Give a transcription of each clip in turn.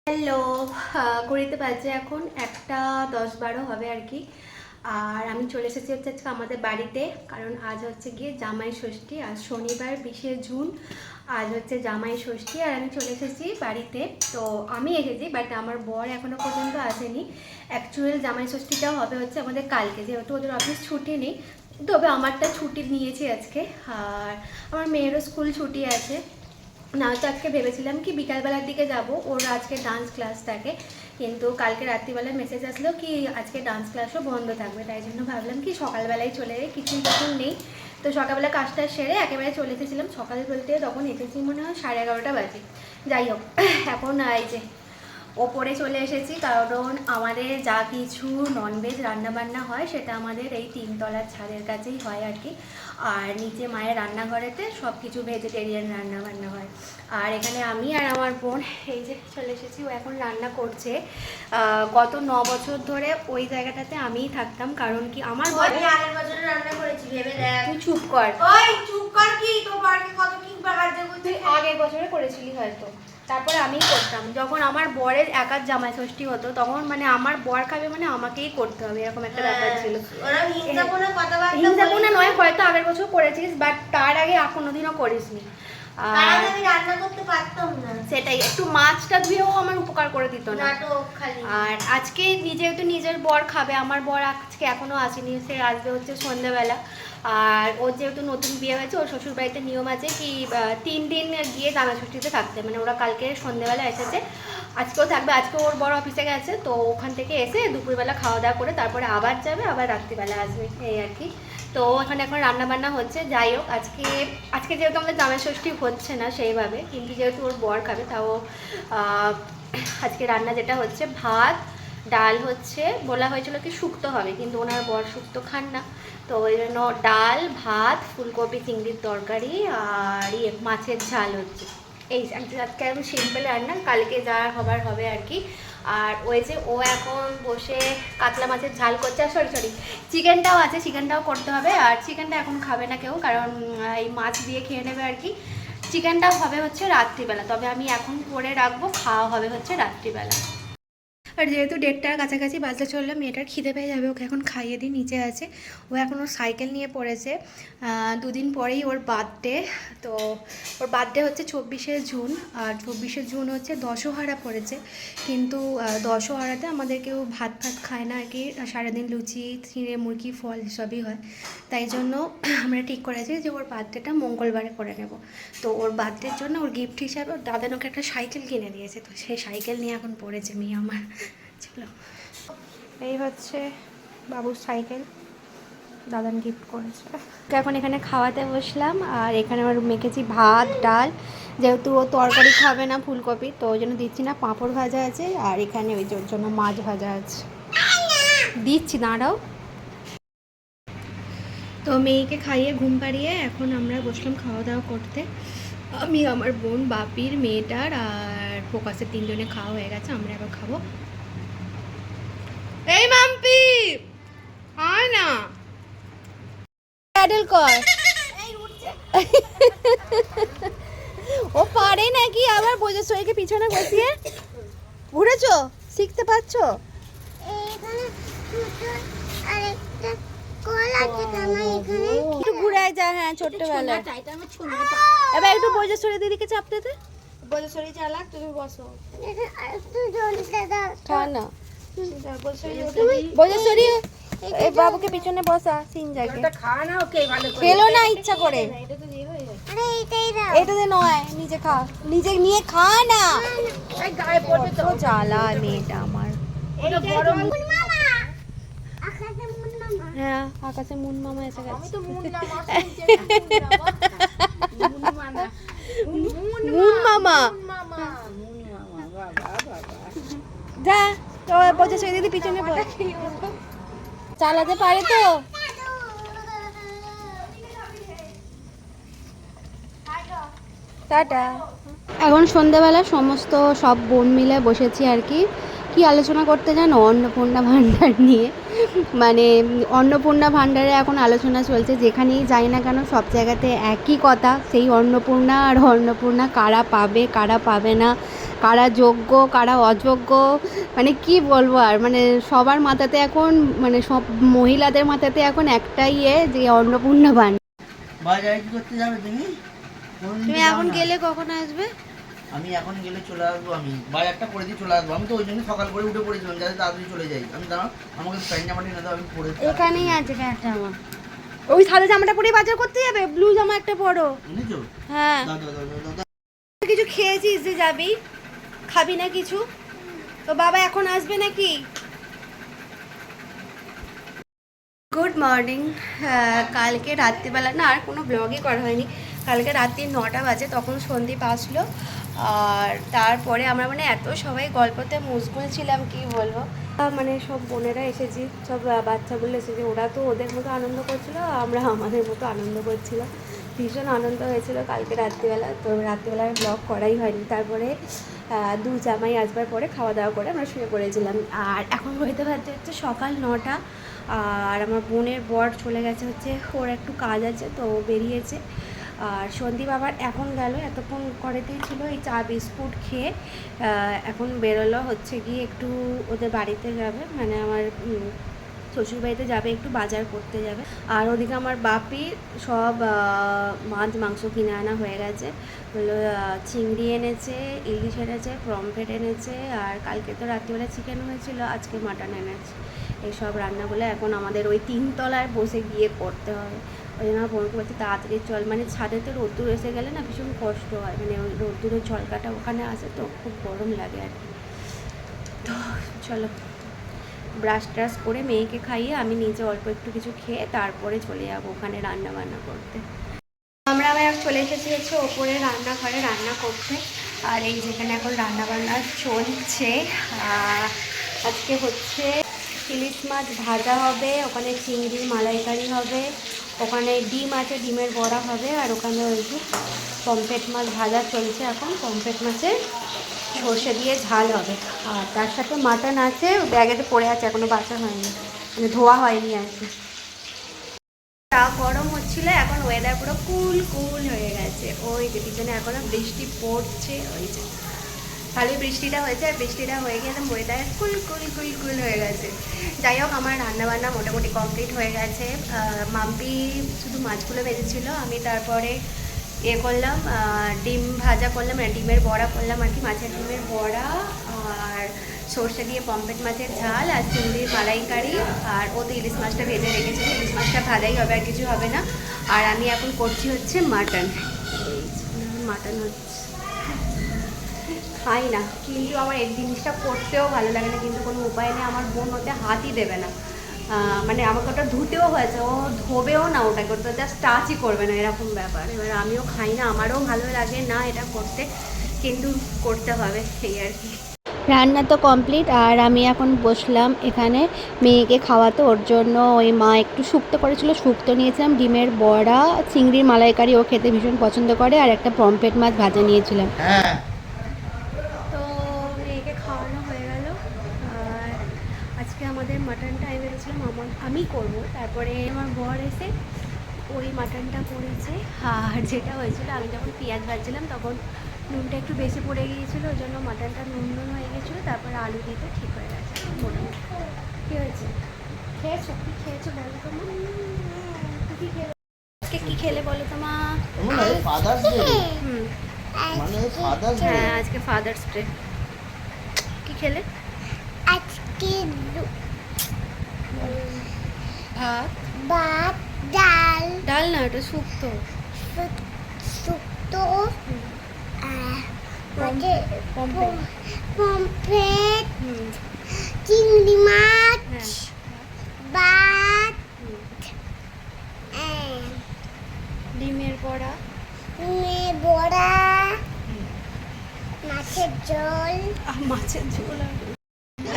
Hello, ঘড়িতে বাজে এখন 1:10-12 হবে আর কি। আর আমি চলে এসেছি হচ্ছে আজকে আমাদের বাড়িতে, কারণ আজ হচ্ছে গিয়ে জামাই ষষ্ঠী। আজ শনিবার 20শে জুন, আজ হচ্ছে জামাই ষষ্ঠী। আর আমি চলে এসেছি বাড়িতে। তো আমি এসেছি, বাট আমার বর এখনও পর্যন্ত আসেনি। অ্যাকচুয়াল জামাই ষষ্ঠীটাও হবে হচ্ছে আমাদের কালকে, যেহেতু ওদের অফিস ছুটি নেই। তবে আমারটা ছুটি নিয়েছি আজকে, আর আমার মেয়েরও স্কুল ছুটি আছে। না তো আজকে ভেবেছিলাম কি বিকালবেলার দিকে যাব, ওর আজকে ডান্স ক্লাস থাকে, কিন্তু কালকে রাত্রিবেলায় মেসেজ আসলো কি আজকে ডান্স ক্লাসও বন্ধ থাকবে। তাই জন্য ভাবলাম কি সকালবেলায় চলে যাই, কিছুই তখন নেই। তো সকালবেলা কাজটা সেরে একেবারে চলে এসেছিলাম। সকালে বলতে তখন এসেছি মনে হয় 11:30 বাজে। যাই হোক, এখন এই যে ওপরে চলে এসেছি, কারণ আমাদের যা কিছু ননভেজ রান্নাবান্না হয় সেটা আমাদের এই 3তলার ছাদের কাছেই হয় আর কি। আর নিচে মায়ের রান্নাঘরেতে সব কিছু ভেজিটেরিয়ান রান্নাবান্না হয়। আর এখানে আমি আর আমার বোন এই যে চলে এসেছি, ও এখন রান্না করছে। গত 9 বছর ধরে ওই জায়গাটাতে আমিই থাকতাম, কারণ কি আমার আগের বছর রান্না করেছি ভেবে দেখ। তুই চুপ কর, ওই চুপ কর, কি তো বাড়ি কত কি সাহায্য করতে। তুই আগের বছরে করেছিলি হয়তো, তারপরে আমিই করতাম। যখন আমার বরের একার জামাই ষষ্ঠী হতো তখন মানে আমার বর খাবে মানে আমাকেই করতে হবে, এরকম একটা ব্যাপার ছিল। ওরা হিংসাপূর্ণ কথাবার্তা হিংসাপূর্ণ নয়, হয়তো আগের বছর করেছিস, বাট তার আগে কোনোদিনও করিসনি। আর আমি রান্না করতে পারতাম না, সেটাই, একটু মাছটা ধুয়েও আমার উপকার করে দিত না। নাটক খালি। আর আজকে যেহেতু নিজের বর খাবে, আমার বর আজকে এখনো আসেনি, সে আসবে হচ্ছে সন্ধ্যেবেলা। আর ওর যেহেতু নতুন বিয়ে হয়েছে, ওর শ্বশুর বাড়িতে নিয়ম আছে কি 3 দিন গিয়ে জামাই ষষ্ঠীতে থাকতে, মানে ওরা কালকে সন্ধ্যেবেলা এসেছে, আজকেও থাকবে। আজকে ওর বড় অফিসে গেছে, তো ওখান থেকে এসে দুপুরবেলা খাওয়া দাওয়া করে তারপরে আবার যাবে, আবার রাত্রিবেলা আসবে, এই আর কি। তো এখানে এখন রান্নাবান্না হচ্ছে। যাই হোক, আজকে যেহেতু আমাদের জামাই ষষ্ঠী হচ্ছে না সেইভাবে, কিন্তু যেহেতু ওর বর খাবে, তাও আজকে রান্না যেটা হচ্ছে ভাত ডাল হচ্ছে, বলা হয়েছিল কি শুক্তো হবে, কিন্তু ওনার বর শুক্তো খান না, তো ওই জন্য ডাল ভাত ফুলকপি চিংড়ির তরকারি আর মাছের ঝাল হচ্ছে। এই আজকে একদম সিম্পল রান্না, কালকে যা হবার হবে আর কি। আর ওই যে ও এখন বসে কাতলা মাছের ঝাল করছে, আর সরি চিকেনটাও আছে, চিকেনটাও করতে হবে। আর চিকেনটা এখন খাবে না কেউ, কারণ এই মাছ দিয়ে খেয়ে নেবে আর কি। চিকেনটাও হবে হচ্ছে রাত্রিবেলা, তবে আমি এখন করে রাখবো, খাওয়া হবে হচ্ছে রাত্রিবেলা। আর যেহেতু 1:30-র কাছাকাছি বাজতে চললো, মেয়েটার খিদে পেয়ে যাবে, ওকে এখন খাইয়ে দিই, নিচে আছে ও, এখন ওর সাইকেল নিয়ে পড়েছে। 2 দিন পরেই ওর বার্থডে, তো ওর বার্থডে হচ্ছে 24শে জুন, আর 24শে জুন হচ্ছে দশহারা পড়েছে। কিন্তু দশহারাতে আমাদের কেউ ভাত খায় না আর কি, সারাদিন লুচি চিঁড়ে মুরগি ফল সবই হয়। তাই জন্য আমরা ঠিক করেছি যে ওর বার্থডেটা মঙ্গলবারে করে নেব। তো ওর বার্থডের জন্য ওর গিফট হিসাবে ওর দাদা ওকে একটা সাইকেল কিনে দিয়েছে, তো সেই সাইকেল নিয়ে এখন পড়েছে মেয়ে আমার। চলো, এই হচ্ছে বাবুর সাইকেল, দাদান গিফট করেছে। এখন এখানে খাওয়াতে বসলাম, আর এখানে আমার মেখেছি ভাত ডাল, যেহেতু ও তরকারি খাবে না ফুলকপি, তো ওই জন্য দিচ্ছি না। পাঁপড় ভাজা আছে, আর এখানে ওই জন্য মাছ ভাজা আছে, দিচ্ছি, দাঁড়াও। তো মেয়েকে খাইয়ে ঘুম পাড়িয়ে এখন আমরা বসলাম খাওয়া দাওয়া করতে। আমি আমার বোন বাপির মেয়েটার আর ফোকাসের 3জনে খাওয়া হয়ে গেছে, আমরা এবার খাবো। এই মাম্পি আয় না, প্যাডেল কর। ও পারে নাকি আবার বোঝে, শরীরকে পিছনে বসিয়ে ঘুরেছো, শিখতে পারছো? একটু ঘুরায় যা, হ্যাঁ ছোট্টবেলা। এবার একটু বৈজেশ্বরী দিদিকে চাপতে দে, বৈজেশ্বরী চালাক, তুমি বসো। না বৈজেশ্বরী, এই বাবুকে পিছনে বসা, সিন জায়গায় খেলো না ইচ্ছা করে, এটাতে নয়, নিজে খা, নিজে নিয়ে খা না, তো জ্বালা মেয়েটা আমার। হ্যাঁ, আকাশে মুন মামা এসে গেছে। মুন মামা যা, তো বলছে সেই দিদি পিছনে চালাতে পারে তো। টাটা। এখন সন্ধ্যাবেলা সমস্ত সব বোন মিলে বসেছি আর কি। কি আলোচনা করতে জানো? অন্নপূর্ণা ভাণ্ডার নিয়ে। মানে অন্নপূর্ণা ভাণ্ডারে এখন আলোচনা চলছে, যেখানেই যাই না কেন সব জায়গাতে একই কথা, সেই অন্নপূর্ণা। আর অন্নপূর্ণা কারা পাবে কারা পাবে না, কারা যোগ্য কারা অযোগ্য, মানে কি বলবো আর, মানে সবার মাথাতে এখন, মানে সব মহিলাদের মাথাতে এখন একটাই যে অন্নপূর্ণা বান। বাজারে কি করতে যাবে তুমি? তুমি এখন গেলে কখন আসবে? আমি এখন গেলে চলে আসবো, আমি বাজারটা করে দিয়ে চলে আসবো। আমি তো ওই জন্য সকাল করে উঠে পড়েছিলাম যাতে তাড়াতাড়ি চলে যাই। আমি দাঁড়াও, আমাকে প্যান্ট জামাটা এনে দাও, আমি পরে এখানেই আছে প্যান্টটা আমার। ওই সাদা জামাটা পরে বাজার করতে যাবে? ব্লু জামা একটা পরো। এনেছো? হ্যাঁ। দাও দাও দাও দাও দাও। কিছু খেয়েছিস যে যাবি? খাবি না কিছু? তো বাবা এখন আসবে নাকি? Good morning. কালকে রাত্রিবেলা না আর কোনো ব্লগই করা হয়নি। কালকে রাত্রি 9টা বাজে তখন সন্দীপ আসলো, আর তারপরে আমরা মানে এত সবাই গল্পতে মশগুল ছিলাম কি বলবো। মানে সব বোনেরা এসেছি, সব বাচ্চাগুলো এসেছে, ওরা তো ওদের মতো আনন্দ করছিল, আমরা আমাদের মতো আনন্দ করছিলাম। ভীষণ আনন্দ হয়েছিল কালকে রাত্রিবেলা। তো রাত্রিবেলায় ব্লগ করাই হয়নি। তারপরে দু জামাই আসবার পরে খাওয়া দাওয়া করে আমরা শুয়ে পড়েছিলাম। আর এখন হইতে পারতে হচ্ছে সকাল 9টা। আর আমার বোনের বর চলে গেছে, হচ্ছে ওর একটু কাজ আছে তো ও বেরিয়েছে। আর সন্দীপ আবার এখন গেল, এতক্ষণ করেতেই ছিল এই চা বিস্কুট খেয়ে। এখন বেরোলো, হচ্ছে গিয়ে একটু ওদের বাড়িতে যাবে, মানে আমার শ্বশুরবাড়িতে যাবে, একটু বাজার করতে যাবে। আর ওদিকে আমার বাপি সব মাছ মাংস কিনে আনা হয়ে গেছে। হলো চিংড়ি এনেছে, ইলিশ এনেছে, পমফ্রেট এনেছে, আর কালকে তো রাত্রিবেলা চিকেন হয়েছিল, আজকে মাটন এনেছে। এইসব রান্নাগুলো এখন আমাদের ওই 3তলায় বসে গিয়ে করতে হবে। ওই জন্য বোনকে বলছি তাড়াতাড়ি চল, মানে ছাদেতে রোদ্দুর এসে গেলে না ভীষণ কষ্ট হয়, মানে ওই রোদ্দুরের ঝলকাটা ওখানে আসে তো খুব গরম লাগে আর কি। তো চলো, ব্রাশ ট্রাশ করে মেয়েকে খাইয়ে আমি নিজে অল্প একটু কিছু খেয়ে তারপরে চলে যাবো ওখানে রান্না বান্না করতে। আমরা আবার চলে এসেছি হচ্ছে ওপরে রান্নাঘরে রান্না করতে। আর এই যেখানে এখন রান্না বান্না চলছে, আজকে হচ্ছে ইলিশ মাছ ভাজা হবে, ওখানে চিংড়ির মালাইকারি হবে, ওখানে ডিম আছে, ডিমের বড়া হবে, আর ওখানে ওই যে পমফ্রেট মাছ ভাজা চলছে এখন, পমফ্রেট মাছের সর্ষে দিয়ে ঝাল হবে। আর তার সাথে মাটন আছে, ব্যাগেতে পড়ে আছে, এখনও বাছা হয়নি, মানে ধোয়া হয়নি আর কি। তা গরম হচ্ছিল, এখন ওয়েদার পুরো কুল কুল হয়ে গেছে। ওই যে পিছনে এখনো বৃষ্টি পড়ছে, ওই যে ভালোই বৃষ্টিটা হয়েছে, আর বৃষ্টিটা হয়ে গিয়ে একদম ওয়েদার কুল কুল কুল কুল হয়ে গেছে। যাই হোক, আমার রান্নাবান্না মোটামুটি কমপ্লিট হয়ে গেছে। মাম্পি শুধু মাছগুলো ভেজেছিল, আমি তারপরে করলাম ডিম ভাজা করলাম, মানে ডিমের বড়া করলাম আর কি, মাছের ডিমের বড়া, আর সর্ষে দিয়ে পমফ্রেট মাছের ঝাল, আর চিংড়ির মালাইকারি। আর ও তো ইলিশ মাছটা ভেজে রেখেছিল, ইলিশ মাছটা ভাজাই হবে, আর কিছু হবে না। আর আমি এখন করছি হচ্ছে মাটন। মাটন হচ্ছে, খাই না কিন্তু আমার এই জিনিসটা করতেও ভালো লাগে না, কিন্তু কোনো উপায় নেই, আমার বোন ওতে হাতই দেবে না। মানে আমাকে ওটা ধুতেও হয়েছে, ও ধোবেও না ওটাকে, ওটা জাস্ট টাচই করবে না, এরকম ব্যাপার। এবার আমিও খাই না, আমারও ভালো লাগে না এটা করতে, কিন্তু করতে হবে এই আর কি। রান্না তো কমপ্লিট, আর আমি এখন বসলাম এখানে মেয়েকে খাওয়াতে। ওর জন্য ওই মা একটু শুক্তো করেছিল, শুক্তো নিয়েছিলাম, ডিমের বড়া, চিংড়ির মালাইকারি ও খেতে ভীষণ পছন্দ করে, আর একটা পমফ্রেট মাছ ভাজা নিয়েছিলাম। তো মেয়েকে খাওয়ানো হয়ে গেল। আর আজকে আমাদের মাটনটা আমি ভেবেছিলাম আমি করবো, তারপরে আমার বর এসে ওই মাটনটা করেছে। আর যেটা হয়েছিল, আমি যখন পেঁয়াজ ভাজছিলাম তখন নুনটা একটু বেশি পড়ে গিয়েছিলো, ওই জন্য মাটনটা নুন নুন হয়ে গেছিলো, তারপরে আলু দিতে ঠিক হয়ে গেছে মোটামুটি। কী হয়েছে? খেয়েছো? কী খেয়েছো বলো তো মা? কী খেলে? আজকে কী খেলে বলো তো মা? হ্যাঁ, আজকে ফাদার্স ডে। কী খেলে আজকে? ভাত, ভাত, ডাল, ডাল না, ওটা শুক্তো। শুক্তো, পমফ্রেট, পমফ্রেট, চিংড়ি মাছ, হ্যাঁ, ভাত, ডিমের বড়া, বড়া, মাছের ঝোল। মাছের ঝোল।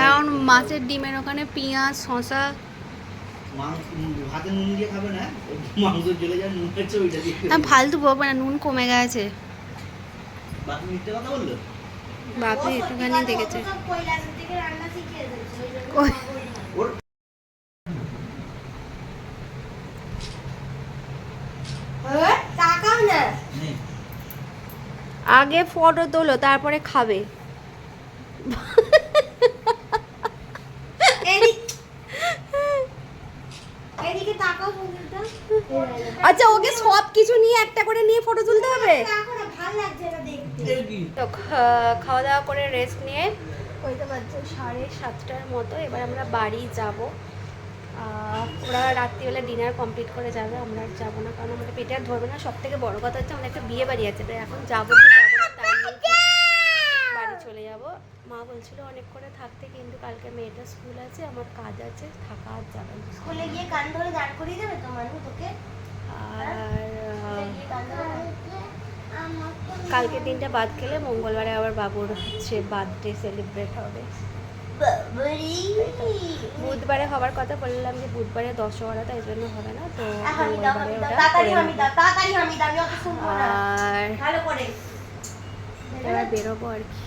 এখন মাছের ডিমের ওখানে পেঁয়াজ, শসা। ভাতে নুন দিয়ে খাবে না, মাংস চলে যায়, নুন হচ্ছে ওইটা দিয়ে। না ফালতু বলবো না, নুন কমে গেছে। বাকি মিথ্যে কথা বললো? বাপরে একটুখানি দেখেছে। কৈলাসের থেকে রান্না শিখে এসেছে, ওই জন্য ওই ওর তাকাও না। নে, আগে ফটো তোলো, তারপরে খাবে। এদিকে তাকাও বন্ধুটা। আচ্ছা ওকে সব কিছু নিয়ে একটা করে নিয়ে ফটো তুলতে হবে। দেখো না, ভালো লাগছে না দেখতে। এর কি? তো খাওয়া দাওয়া করে রেস্ট নিয়ে হইতে পারছে 7:30টার মতো। এবার আমরা বাড়ি যাব। ওরা রাত্রিবেলা ডিনার কমপ্লিট করে যাবে, আমরা আর যাবো না, কারণ আমাদের পেটে আর ধরবে না। সব থেকে বড় কথা হচ্ছে আমরা একটা বিয়ে বাড়ি আছে, তাই এখন যাবো কি যাবো না তাই নিয়ে বাড়ি চলে যাব। মা বলছিল অনেক করে থাকতে, কিন্তু কালকে মেয়েটার স্কুল আছে, আমার কাজ আছে, থাকা আর যাবে না। স্কুলে গিয়ে কান ধরে দাঁড় করিয়ে দেবে তো মানু তোকে? আর গিয়ে কান ধরে কালকের দিনটা বাদ খেলে মঙ্গলবারে আবার বাবুর হচ্ছে বার্থডে সেলিব্রেট হবে। বাবারি। বুধবারে হবার কথা বললাম যে বুধবারে দশহরা, তাই জন্য হবে না, তো হামি দাও, মঙ্গলবারে হামি দাও, ওটা তাড়াতাড়ি করে হামি নেবো। দাও, তাড়াতাড়ি হামি দাও, আমি অত শুনবো না। আর ভালো করে। এবার বেরোবো আর কি।